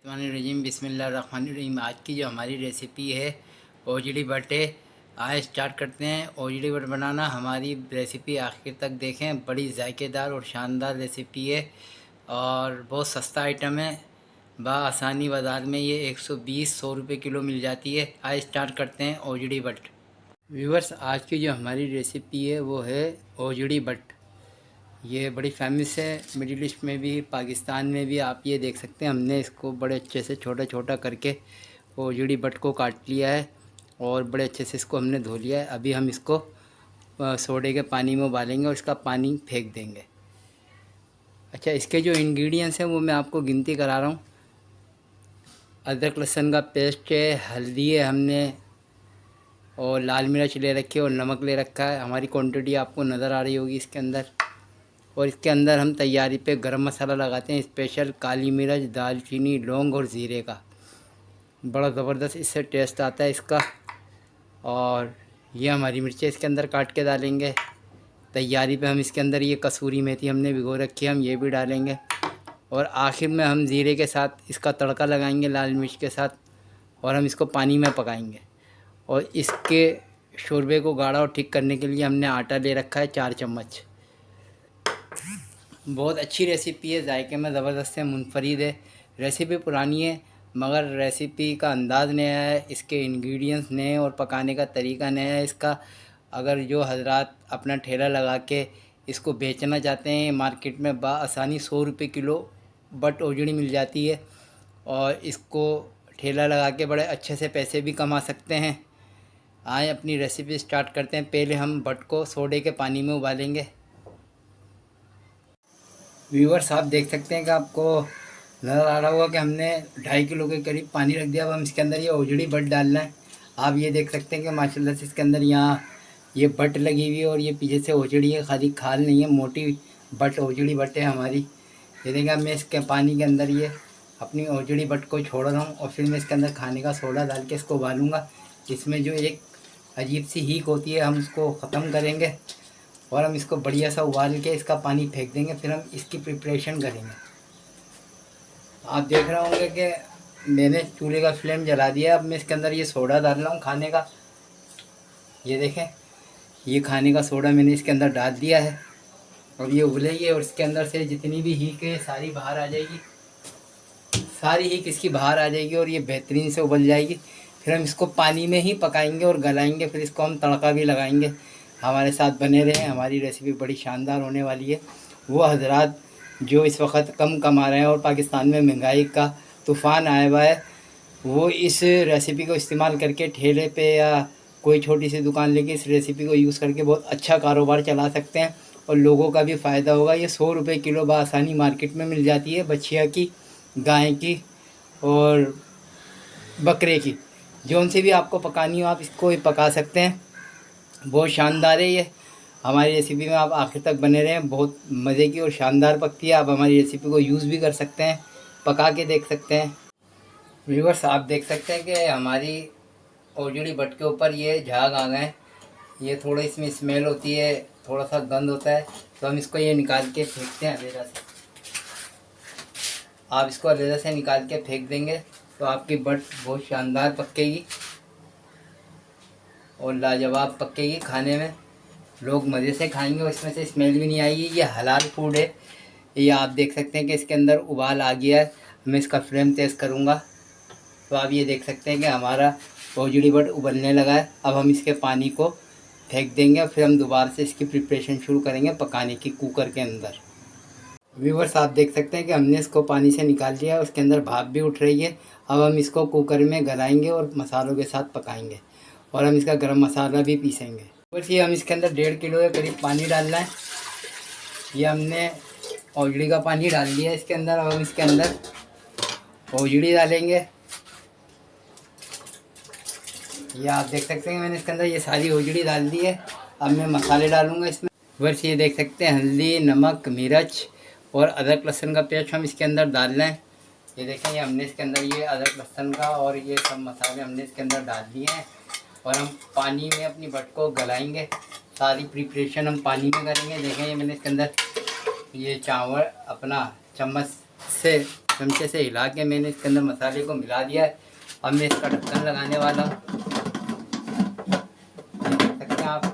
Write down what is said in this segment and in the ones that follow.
रजीम बिस्मिल्लाहिर्रहमानिर्रहीम। आज की जो हमारी रेसिपी है ओजड़ी बट है। आए स्टार्ट करते हैं ओजड़ी बट बनाना। हमारी रेसिपी आखिर तक देखें, बड़ी जायकेदार और शानदार रेसिपी है और बहुत सस्ता आइटम है। आसानी बाज़ार में ये 120-100 रुपये किलो मिल जाती है। आए स्टार्ट करते हैं ओजड़ी बट। व्यूवर्स, आज की जो हमारी रेसिपी है वो है ओजड़ी बट। ये बड़ी फेमस है मिडिल ईस्ट में भी, पाकिस्तान में भी। आप ये देख सकते हैं, हमने इसको बड़े अच्छे से छोटा छोटा करके ओजड़ी बट को काट लिया है और बड़े अच्छे से इसको हमने धो लिया है। अभी हम इसको सोडे के पानी में उबालेंगे और इसका पानी फेंक देंगे। अच्छा, इसके जो इंग्रेडिएंट्स हैं वो मैं आपको गिनती करा रहा हूँ। अदरक लहसुन का पेस्ट है, हल्दी है हमने, और लाल मिर्च ले रखी है और नमक ले रखा है। हमारी क्वांटिटी आपको नज़र आ रही होगी इसके अंदर। और इसके अंदर हम तैयारी पे गरम मसाला लगाते हैं, स्पेशल काली मिर्च, दालचीनी, लौंग और ज़ीरे का। बड़ा ज़बरदस्त इससे टेस्ट आता है इसका। और ये हमारी मिर्चें इसके अंदर काट के डालेंगे। तैयारी पे हम इसके अंदर ये कसूरी मेथी हमने भिगो रखी है, हम ये भी डालेंगे। और आखिर में हम ज़ीरे के साथ इसका तड़का लगाएंगे लाल मिर्च के साथ, और हम इसको पानी में पकाएंगे। और इसके शोरबे को गाढ़ा और ठीक करने के लिए हमने आटा ले रखा है 4 चम्मच। बहुत अच्छी रेसिपी है, जायके में ज़बरदस्त है, मुनफरिद है। रेसिपी पुरानी है मगर रेसिपी का अंदाज़ नया है, इसके इंग्रेडिएंट्स नए हैं और पकाने का तरीका नया है इसका। अगर जो हजरात अपना ठेला लगा के इसको बेचना चाहते हैं, मार्केट में आसानी 100 रुपये किलो बट ओजड़ी मिल जाती है और इसको ठेला लगा के बड़े अच्छे से पैसे भी कमा सकते हैं। आए अपनी रेसिपी स्टार्ट करते हैं। पहले हम बट को सोडे के पानी में उबालेंगे। व्यूवर्स, आप देख सकते हैं कि आपको नज़र आ रहा होगा कि हमने 2.5 किलो के करीब पानी रख दिया। अब हम इसके अंदर ये ओजड़ी बट डालना है। आप ये देख सकते हैं कि माशाल्लाह से इसके अंदर यहाँ ये बट लगी हुई है और ये पीछे से ओजड़ी है, खाली खाल नहीं है, मोटी बट ओजड़ी बट है हमारी। ये देखें, अब मैं इसके पानी के अंदर ये अपनी ओजड़ी बट को छोड़ रहा हूँ और फिर मैं इसके अंदर खाने का सोडा डाल के इसको उबालूँगा। इसमें जो एक अजीब सी हीक होती है हम उसको ख़त्म करेंगे और हम इसको बढ़िया सा उबाल के इसका पानी फेंक देंगे। फिर हम इसकी प्रिपरेशन करेंगे। आप देख रहे होंगे कि मैंने चूल्हे का फ्लेम जला दिया। अब मैं इसके अंदर ये सोडा डाल रहा हूँ खाने का। ये देखें, ये खाने का सोडा मैंने इसके अंदर डाल दिया है। अब ये उबलेगी और इसके अंदर से जितनी भी हीक है सारी बाहर आ जाएगी, सारी हीक इसकी बाहर आ जाएगी और ये बेहतरीन से उबल जाएगी। फिर हम इसको पानी में ही पकाएंगे और गलाएंगे, फिर इसको हम तड़का भी लगाएंगे। हमारे साथ बने रहें, हमारी रेसिपी बड़ी शानदार होने वाली है। वो हजरात जो इस वक्त कम कमा रहे हैं और पाकिस्तान में महंगाई का तूफ़ान आया हुआ है, वो इस रेसिपी को इस्तेमाल करके ठेले पे या कोई छोटी सी दुकान लेके इस रेसिपी को यूज़ करके बहुत अच्छा कारोबार चला सकते हैं और लोगों का भी फ़ायदा होगा। ये 100 रुपये किलो बआसानी मार्केट में मिल जाती है, बछिया की, गाय की और बकरे की। जौन से भी आपको पकानी हो आप इसको ही पका सकते हैं। बहुत शानदार है ये। हमारी रेसिपी में आप आखिर तक बने रहें, बहुत मज़े की और शानदार पकती है। आप हमारी रेसिपी को यूज़ भी कर सकते हैं, पका के देख सकते हैं। व्यूअर्स, आप देख सकते हैं कि हमारी ओजड़ी बट के ऊपर ये झाग आ गए। ये थोड़ा इसमें स्मेल होती है, थोड़ा सा गंद होता है, तो हम इसको ये निकाल के फेंकते हैं अलहदा से। आप इसको अलहदा से निकाल के फेंक देंगे तो आपकी बट बहुत शानदार पकेगी और लाजवाब पकेगी। खाने में लोग मज़े से खाएंगे और इसमें से स्मेल भी नहीं आएगी। ये हलाल फूड है। ये आप देख सकते हैं कि इसके अंदर उबाल आ गया है। मैं इसका फ्लेम तेज़ करूँगा तो आप ये देख सकते हैं कि हमारा ओजड़ी बट उबलने लगा है। अब हम इसके पानी को फेंक देंगे और फिर हम दोबारा से इसकी प्रिपरेशन शुरू करेंगे पकाने की कुकर के अंदर। व्यूवर्स, आप देख सकते हैं कि हमने इसको पानी से निकाल लिया, उसके अंदर भाप भी उठ रही है। अब हम इसको कुकर में गलाएंगे और मसालों के साथ पकाएंगे और हम इसका गरम मसाला भी पीसेंगे। बस ये हम इसके अंदर 1.5 किलो के करीब पानी डालना है। ये हमने ओजड़ी का पानी डाल दिया है इसके अंदर। अब हम इसके अंदर ओजड़ी डालेंगे। ये आप देख सकते हैं मैंने इसके अंदर ये सारी ओजड़ी डाल दी है। अब मैं मसाले डालूँगा इसमें। बस ये देख सकते हैं, हल्दी, नमक, मिर्च और अदरक लहसुन का पेस्ट हम इसके अंदर डालना है। ये देखें, ये हमने इसके अंदर ये अदरक लहसुन का और ये सब मसाले हमने इसके अंदर डाल दिए हैं और हम पानी में अपनी बट को गलाएंगे। सारी प्रिपरेशन हम पानी में करेंगे। देखें, ये मैंने इसके अंदर ये चावल अपना चम्मच से चमचे से हिला के मैंने इसके अंदर मसाले को मिला दिया है। अब मैं इसका ढक्कन लगाने वाला हूँ। देख सकते हैं आप।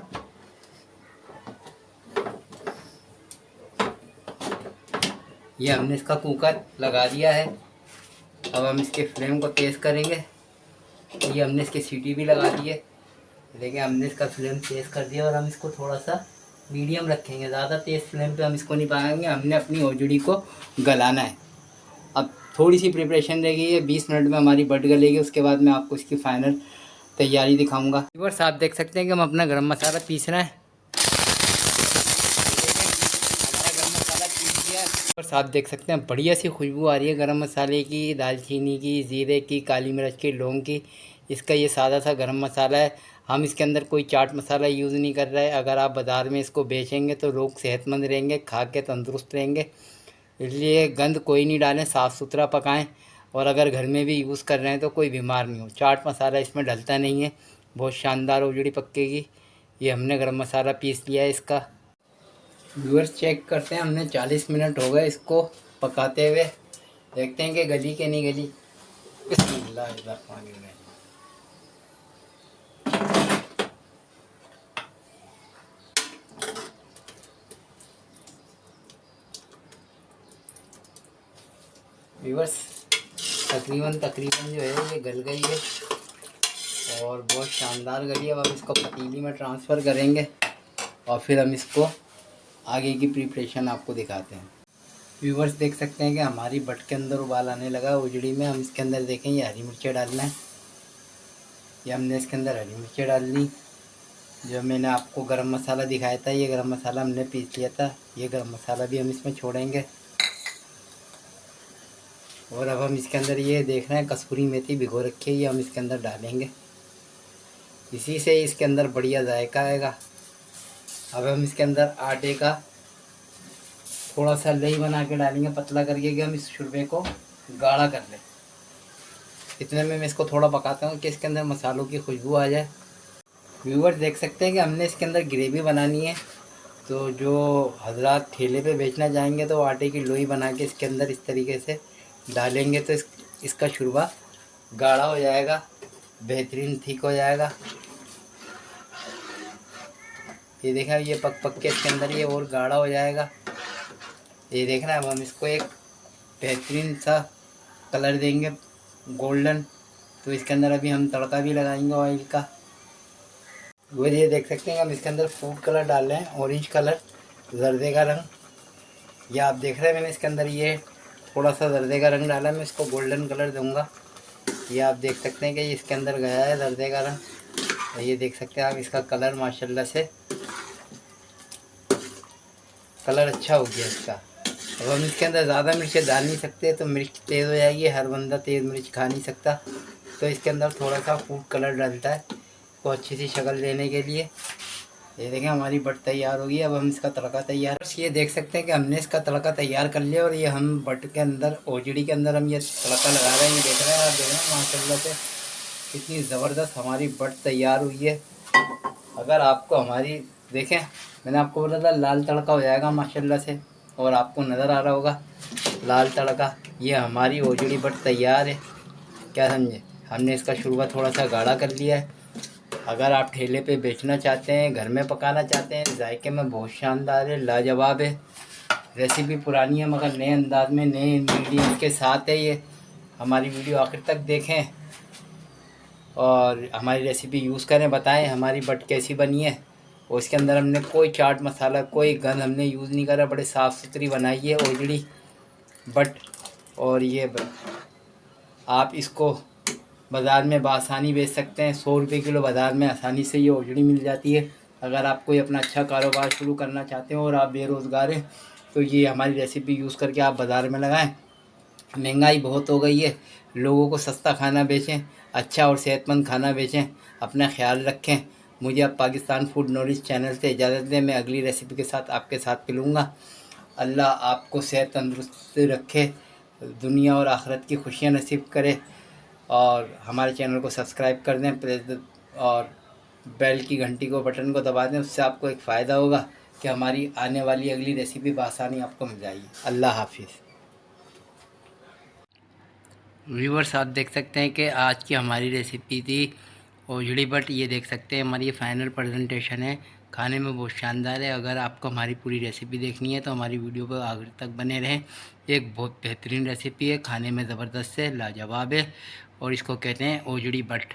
ये हमने इसका कुकर लगा दिया है। अब हम इसके फ्लेम को तेज़ करेंगे। ये हमने इसकी सीटी भी लगा दी है, लेकिन हमने इसका फ्लेम तेज़ कर दिया और हम इसको थोड़ा सा मीडियम रखेंगे। ज़्यादा तेज़ फ्लेम पे हम इसको नहीं पकाएंगे, हमने अपनी ओजड़ी को गलाना है। अब थोड़ी सी प्रिपरेशन रह गई है, 20 मिनट में हमारी बट गलेगी। उसके बाद मैं आपको इसकी फाइनल तैयारी दिखाऊंगा। व्यूअर्स आप देख सकते हैं कि हम अपना गरम मसाला पीस रहे हैं। हमारा गरम मसाला पीस गया है। व्यूअर्स आप देख सकते हैं बढ़िया सी खुशबू आ रही है गरम मसाले की, दालचीनी की, ज़ीरे की, काली मिर्च की, लौंग की। इसका ये सादा सा गरम मसाला है। हम इसके अंदर कोई चाट मसाला यूज़ नहीं कर रहे हैं। अगर आप बाज़ार में इसको बेचेंगे तो लोग सेहतमंद रहेंगे, खा के तंदुरुस्त रहेंगे। इसलिए गंद कोई नहीं डालें, साफ़ सुथरा पकाएं। और अगर घर में भी यूज़ कर रहे हैं तो कोई बीमार नहीं हो। चाट मसाला इसमें डलता नहीं है। बहुत शानदार ओजड़ी पकेगी। ये हमने गरम मसाला पीस लिया है इसका। व्यूअर्स चेक करते हैं, हमने 40 मिनट हो गए इसको पकाते हुए। देखते हैं कि गली के नहीं गली। बिस्मिल्लाहिर्रहमानिर्रहीम। व्यूअर्स तकरीबन जो है ये गल गई है और बहुत शानदार गली है। अब हम इसको पतीली में ट्रांसफ़र करेंगे और फिर हम इसको आगे की प्रिपरेशन आपको दिखाते हैं। व्यूअर्स देख सकते हैं कि हमारी बट के अंदर उबाल आने लगा उजड़ी में। हम इसके अंदर देखें ये हरी मिर्चें डालना है। ये हमने इसके अंदर हरी मिर्चें डाल ली। जो मैंने आपको गरम मसाला दिखाया था, ये गरम मसाला हमने पीस लिया था। ये गरम मसाला भी हम इसमें छोड़ेंगे। और अब हम इसके अंदर ये देख रहे हैं कसूरी मेथी भिगो रखी है, ये हम इसके अंदर डालेंगे। इसी से इसके अंदर बढ़िया जायका आएगा। अब हम इसके अंदर आटे का थोड़ा सा लई बना के डालेंगे, पतला करके, कि हम इस शुरबे को गाढ़ा कर लें। इतने में मैं इसको थोड़ा पकाता हूँ कि इसके अंदर मसालों की खुशबू आ जाए। व्यूअर्स देख सकते हैं कि हमने इसके अंदर ग्रेवी बनानी है। तो जो हजरात ठेले पे बेचना चाहेंगे तो आटे की लोई बना के इसके अंदर इस तरीके से डालेंगे तो इसका शुरबा गाढ़ा हो जाएगा, बेहतरीन थिक हो जाएगा। ये देखा, ये पक पक के इसके अंदर ये और गाढ़ा हो जाएगा। ये देखना, अब हम इसको एक बेहतरीन सा कलर देंगे, गोल्डन। तो इसके अंदर अभी हम तड़का भी लगाएंगे ऑयल का। वो ये देख सकते हैं हम इसके अंदर फूड कलर डाल रहे हैं, ऑरेंज कलर, जर्दे का रंग। ये आप देख रहे हैं मैंने इसके अंदर ये थोड़ा सा जर्दे का रंग डाला। मैं इसको गोल्डन कलर दूंगा। ये आप देख सकते हैं कि ये इसके अंदर गया है जर्दे का रंग। ये देख सकते हैं आप इसका कलर, माशाल्लाह से कलर अच्छा हो गया इसका। अब हम इसके अंदर ज़्यादा मिर्चें डाल नहीं सकते, तो मिर्च तेज़ हो जाएगी। हर बंदा तेज़ मिर्च खा नहीं सकता, तो इसके अंदर थोड़ा सा फूड कलर डलता है को अच्छी सी शक्ल देने के लिए। ये देखें हमारी बट तैयार होगी। अब हम इसका तड़का तैयार, ये देख सकते हैं कि हमने इसका तड़का तैयार कर लिया। और ये हम बट के अंदर, ओजड़ी के अंदर हम ये तड़का लगा रहे हैं। ये देख रहे हैं आप, देख रहे हैं माशाल्लाह से कितनी ज़बरदस्त हमारी बट तैयार हुई है। अगर आपको हमारी, देखें मैंने आपको बोला था लाल तड़का हो जाएगा माशाल्लाह से, और आपको नज़र आ रहा होगा लाल तड़का। ये हमारी ओजड़ी बट तैयार है। क्या समझे, हमने इसका शुरुआत थोड़ा सा गाढ़ा कर लिया है। अगर आप ठेले पे बेचना चाहते हैं, घर में पकाना चाहते हैं, जायके में बहुत शानदार है, लाजवाब है। रेसिपी पुरानी है मगर नए अंदाज में, नए इंग्रेडिएंट्स के साथ है। ये हमारी वीडियो आखिर तक देखें और हमारी रेसिपी यूज़ करें, बताएं हमारी बट कैसी बनी है। और इसके अंदर हमने कोई चाट मसाला, कोई गंद हमने यूज़ नहीं करा। बड़े साफ़ सुथरी बनाई है ओजड़ी बट। और ये आप इसको बाज़ार में बआसानी बेच सकते हैं। 100 रुपये किलो बाज़ार में आसानी से ये ओजड़ी मिल जाती है। अगर आप कोई अपना अच्छा कारोबार शुरू करना चाहते हो और आप बेरोज़गार हैं, तो ये हमारी रेसिपी यूज़ करके आप बाज़ार में लगाएं। महंगाई बहुत हो गई है, लोगों को सस्ता खाना बेचें, अच्छा और सेहतमंद खाना बेचें। अपना ख्याल रखें। मुझे अब पाकिस्तान फूड नॉलेज चैनल से इजाज़त दें। मैं अगली रेसिपी के साथ आपके साथ मिलूँगा। अल्लाह आपको सेहत तंदुरुस्त रखे, दुनिया और आखिरत की खुशियाँ नसीब करे। और हमारे चैनल को सब्सक्राइब कर दें, और बेल की घंटी को, बटन को दबा दें। उससे आपको एक फ़ायदा होगा कि हमारी आने वाली अगली रेसिपी बआसानी आपको मिल जाएगी। अल्लाह हाफिज़। व्यूवर्स आप देख सकते हैं कि आज की हमारी रेसिपी थी ओजड़ी बट। ये देख सकते हैं हमारी ये फाइनल प्रेजेंटेशन है। खाने में बहुत शानदार है। अगर आपको हमारी पूरी रेसिपी देखनी है तो हमारी वीडियो पर आखिर तक बने रहें। एक बहुत बेहतरीन रेसिपी है, खाने में ज़बरदस्त है, लाजवाब है और इसको कहते हैं ओजड़ी बट।